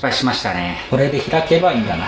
失敗しましたね。これで開けばいいんだな。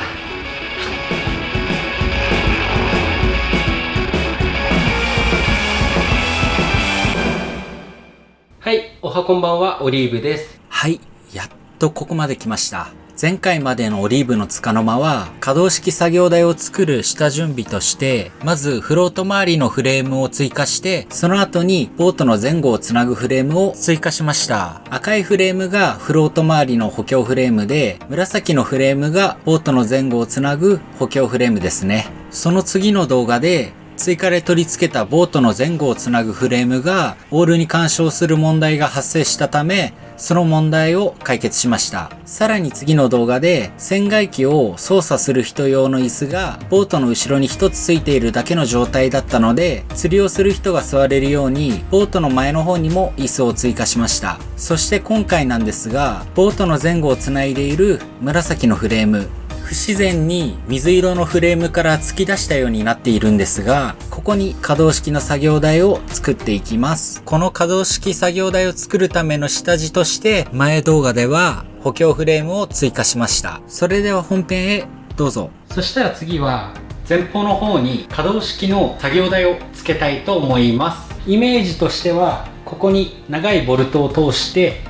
はい、おはこんばんは、オリーブです。はい、やっとここまで来ました。前回までのオリーブの束の間は、可動式作業台を作る下準備として、まずフロート周りのフレームを追加して、その後にボートの前後をつなぐフレームを追加しました。赤いフレームがフロート周りの補強フレームで、紫のフレームがボートの前後をつなぐ補強フレームですね。その次の動画で、追加で取り付けたボートの前後をつなぐフレームがオールに干渉する問題が発生したため、その問題を解決しました。さらに次の動画で船外機を操作する人用の椅子がボートの後ろに一つついているだけの状態だったので、釣りをする人が座れるようにボートの前の方にも椅子を追加しました。そして今回なんですが、ボートの前後をつないでいる紫のフレーム、不自然に水色のフレームから突き出したようになっているんですが、ここに可動式の作業台を作っていきます。この可動式作業台を作るための下地として前動画では補強フレームを追加しました。それでは本編へどうぞ。そしたら次は前方の方に可動式の作業台をつけたいと思います。イメージとしてはここに長いボルトを通して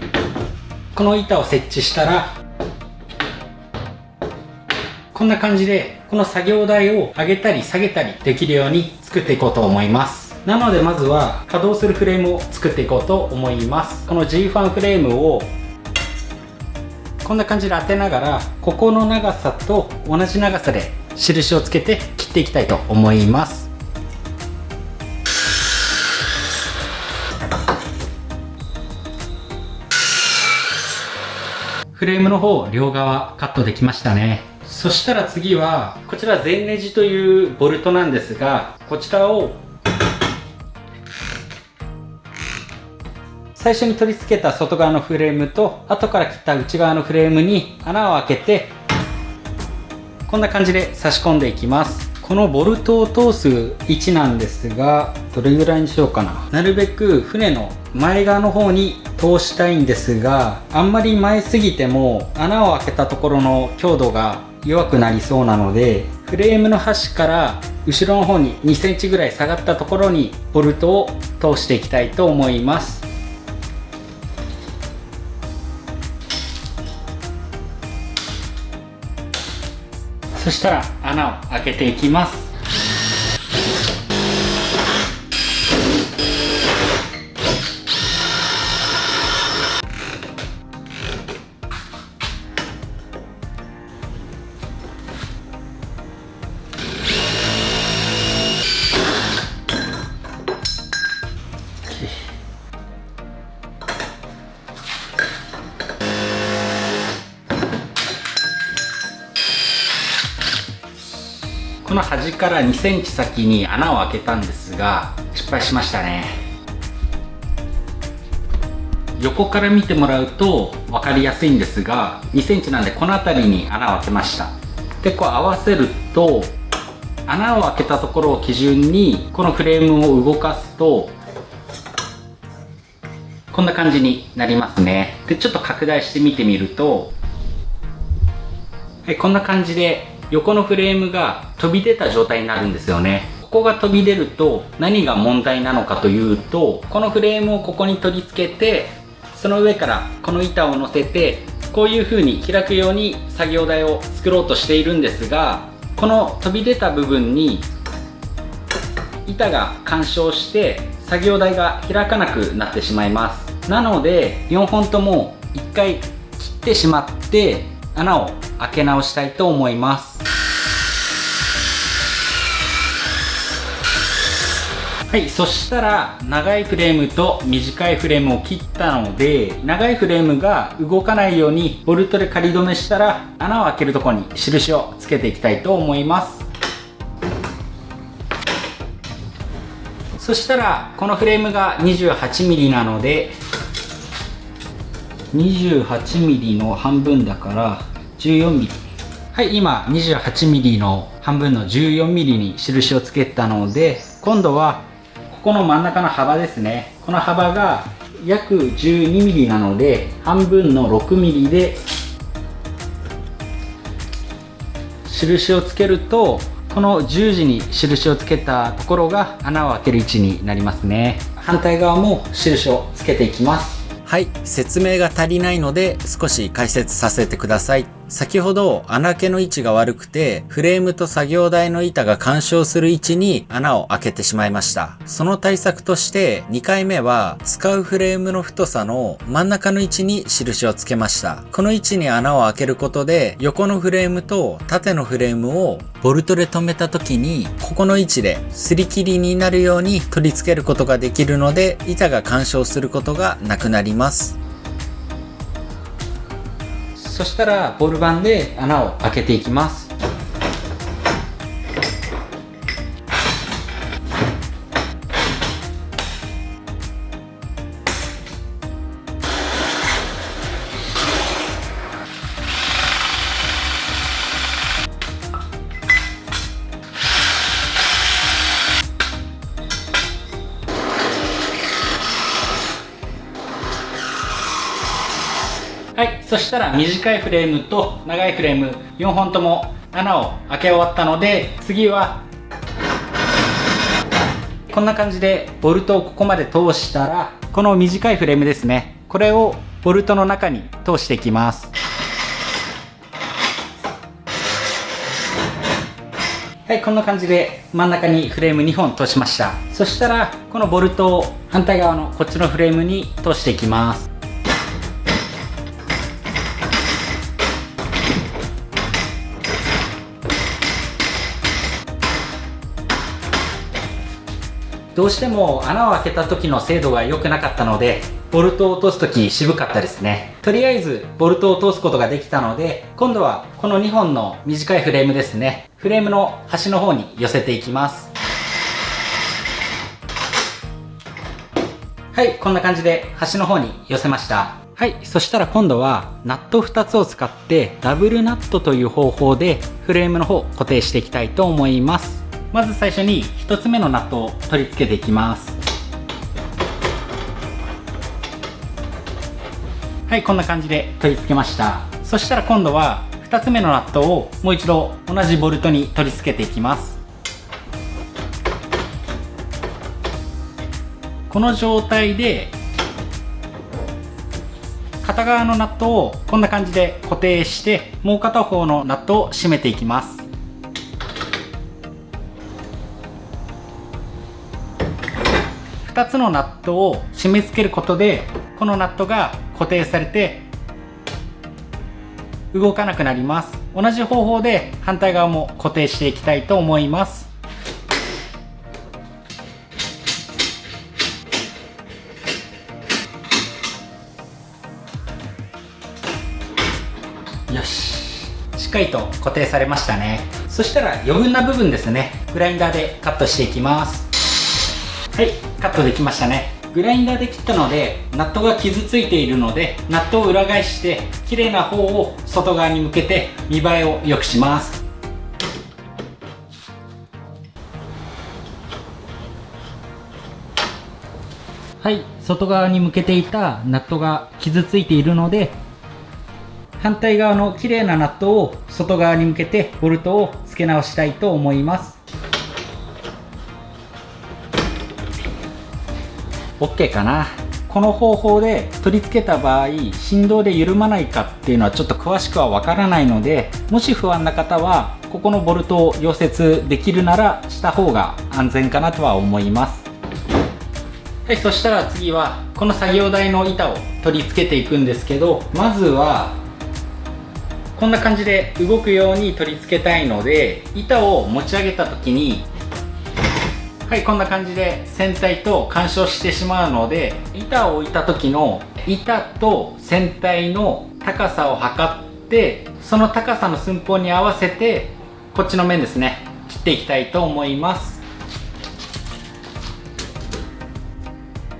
この板を設置したら、こんな感じでこの作業台を上げたり下げたりできるように作っていこうと思います。なのでまずは稼働するフレームを作っていこうと思います。この G ファンフレームをこんな感じで当てながら、ここの長さと同じ長さで印をつけて切っていきたいと思います。フレームの方両側カットできましたね。そしたら次はこちら全ネジというボルトなんですが、こちらを最初に取り付けた外側のフレームと後から切った内側のフレームに穴を開けてこんな感じで差し込んでいきます。このボルトを通す位置なんですが、どれぐらいにしようかな。なるべく船の前側の方に通したいんですが、あんまり前すぎても穴を開けたところの強度が弱くなりそうなので、フレームの端から後ろの方に2センチぐらい下がったところにボルトを通していきたいと思います。そしたら穴を開けていきます。この端から2センチ先に穴を開けたんですが失敗しましたね。横から見てもらうと分かりやすいんですが、2センチなんでこの辺りに穴を開けました。でこう合わせると、穴を開けたところを基準にこのフレームを動かすとこんな感じになりますね。でちょっと拡大して見てみると、はい、こんな感じで横のフレームが飛び出た状態になるんですよね。ここが飛び出ると何が問題なのかというと、このフレームをここに取り付けて、その上からこの板を乗せてこういう風に開くように作業台を作ろうとしているんですが、この飛び出た部分に板が干渉して作業台が開かなくなってしまいます。なので4本とも1回切ってしまって穴を開け直したいと思います。はい、そしたら長いフレームと短いフレームを切ったので、長いフレームが動かないようにボルトで仮止めしたら穴を開けるところに印をつけていきたいと思います。そしたらこのフレームが 28mm なので 28mm の半分だから 14mm。 はい、今 28mm の半分の 14mm に印をつけたので、今度はここの真ん中の幅ですね。この幅が約 12mm なので半分の 6mm で印をつけると、この十字に印をつけたところが穴を開ける位置になりますね。反対側も印をつけていきます。はい、説明が足りないので少し解説させてください。先ほど穴開けの位置が悪くて、フレームと作業台の板が干渉する位置に穴を開けてしまいました。その対策として2回目は使うフレームの太さの真ん中の位置に印をつけました。この位置に穴を開けることで、横のフレームと縦のフレームをボルトで留めた時に、ここの位置で擦り切りになるように取り付けることができるので、板が干渉することがなくなります。そしたらボール板で穴を開けていきます。はい、そしたら短いフレームと長いフレーム4本とも穴を開け終わったので、次はこんな感じでボルトをここまで通したら、この短いフレームですね、これをボルトの中に通していきます。はい、こんな感じで真ん中にフレーム2本通しました。そしたらこのボルトを反対側のこっちのフレームに通していきます。どうしても穴を開けた時の精度が良くなかったので、ボルトを落とす時渋かったですね。とりあえずボルトを通すことができたので、今度はこの2本の短いフレームですね、フレームの端の方に寄せていきます。はい、こんな感じで端の方に寄せました。はい、そしたら今度はナット2つを使ってダブルナットという方法でフレームの方固定していきたいと思います。まず最初に1つ目のナットを取り付けていきます。はい、こんな感じで取り付けました。そしたら今度は2つ目のナットをもう一度同じボルトに取り付けていきます。この状態で片側のナットをこんな感じで固定して、もう片方のナットを締めていきます。2つのナットを締め付けることで、このナットが固定されて動かなくなります。同じ方法で反対側も固定していきたいと思います。よし、しっかりと固定されましたね。そしたら余分な部分ですね、グラインダーでカットしていきます。はい、カットできましたね。グラインダーで切ったのでナットが傷ついているので、ナットを裏返して綺麗な方を外側に向けて見栄えを良くします。はい、外側に向けていたナットが傷ついているので、反対側の綺麗なナットを外側に向けてボルトを付け直したいと思います。OK かな。この方法で取り付けた場合、振動で緩まないかっていうのはちょっと詳しくはわからないので、もし不安な方はここのボルトを溶接できるならした方が安全かなとは思います。はい、そしたら次はこの作業台の板を取り付けていくんですけど、まずはこんな感じで動くように取り付けたいので、板を持ち上げた時に、はい、こんな感じで船体と干渉してしまうので、板を置いた時の板と船体の高さを測って、その高さの寸法に合わせてこっちの面ですね、切っていきたいと思います。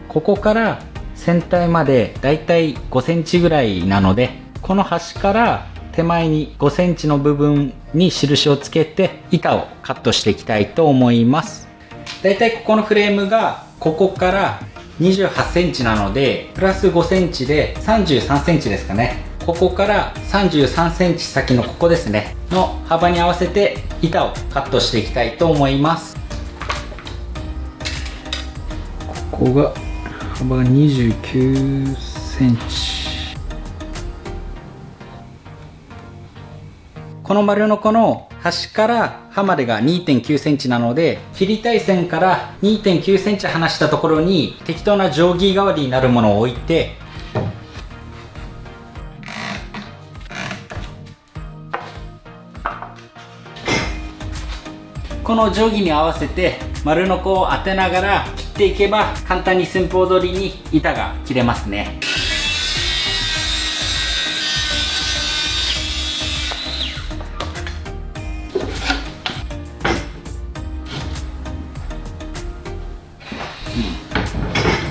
ここから船体までだいたい5センチぐらいなので、この端から手前に5センチの部分に印をつけて板をカットしていきたいと思います。だいたいここのフレームがここから28センチなので、プラス5センチで33センチですかね。ここから33センチ先のここですねの幅に合わせて板をカットしていきたいと思います。ここが幅が29センチ。この丸ノコの端から刃までが 2.9 センチなので、切りたい線から 2.9 センチ離したところに適当な定規代わりになるものを置いて、この定規に合わせて丸ノコを当てながら切っていけば簡単に寸法通りに板が切れますね。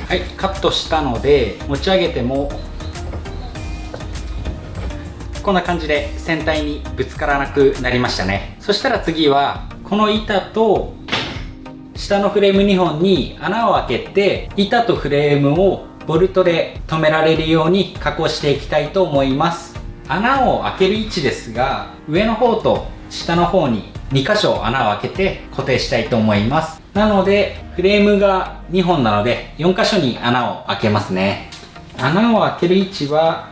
はい、カットしたので持ち上げてもこんな感じで船体にぶつからなくなりましたね。そしたら次はこの板と下のフレーム2本に穴を開けて板とフレームをボルトで留められるように加工していきたいと思います。穴を開ける位置ですが、上の方と下の方に2箇所穴を開けて固定したいと思います。なのでフレームが2本なので4箇所に穴を開けますね。穴を開ける位置は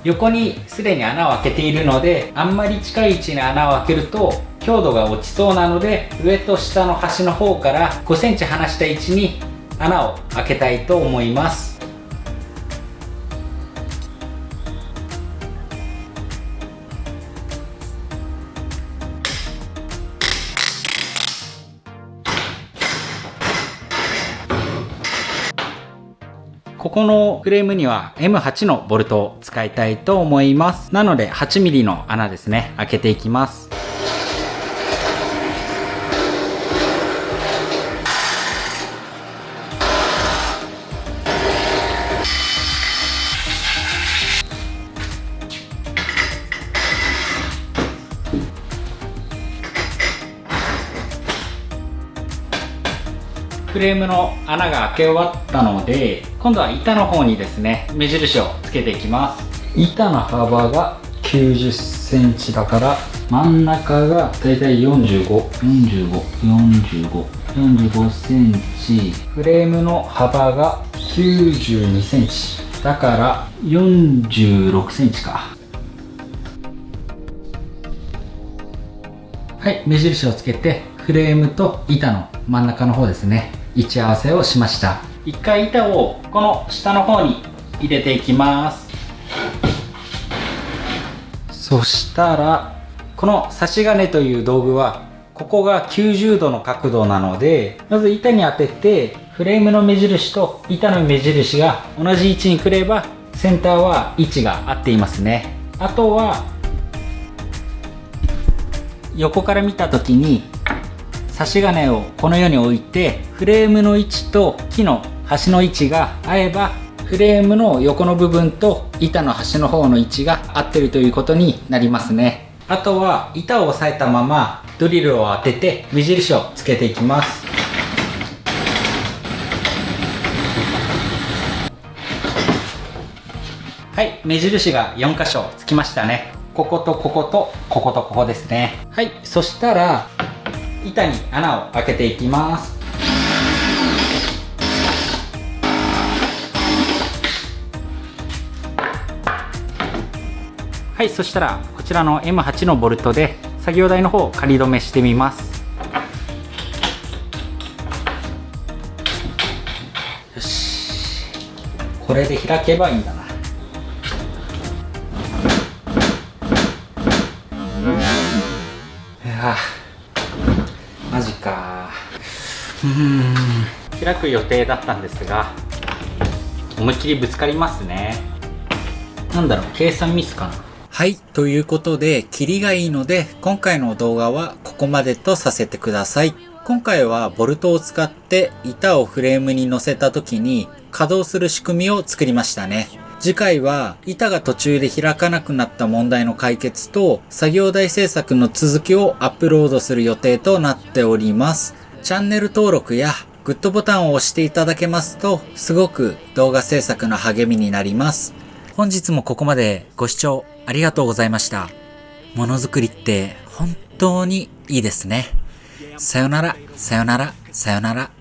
横にすでに穴を開けているので、あんまり近い位置に穴を開けると強度が落ちそうなので、上と下の端の方から5センチ離した位置に穴を開けたいと思います。ここのフレームには M8 のボルトを使いたいと思います。なので 8mm の穴ですね、開けていきます。フレームの穴が開け終わったので、今度は板の方にですね、目印をつけていきます。板の幅が90センチだから、真ん中がだいたい45センチ。フレームの幅が92センチ。だから46センチか。はい、目印をつけて、フレームと板の真ん中の方ですね、位置合わせをしました。一回板をこの下の方に入れていきます。そしたらこの差し金という道具はここが90度の角度なので、まず板に当ててフレームの目印と板の目印が同じ位置に来ればセンターは位置が合っていますね。あとは横から見た時に差し金をこのように置いて、フレームの位置と木の端の位置が合えば、フレームの横の部分と板の端の方の位置が合ってるということになりますね。あとは板を押さえたままドリルを当てて目印をつけていきます。はい、目印が4箇所つきましたね。こことこことこことここですね。はい、そしたら板に穴を開けていきます。はい、そしたらこちらの M8 のボルトで作業台の方を仮止めしてみます。よし、これで開けばいいんだな。マジか。開く予定だったんですが、思いっきりぶつかりますね。なんだろう、計算ミスかな。はい。ということで、キリがいいので、今回の動画はここまでとさせてください。今回はボルトを使って板をフレームに乗せた時に稼働する仕組みを作りましたね。次回は板が途中で開かなくなった問題の解決と作業台制作の続きをアップロードする予定となっております。チャンネル登録やグッドボタンを押していただけますとすごく動画制作の励みになります。本日もここまでご視聴ありがとうございました。ものづくりって本当にいいですね。さよなら、さよなら、さよなら。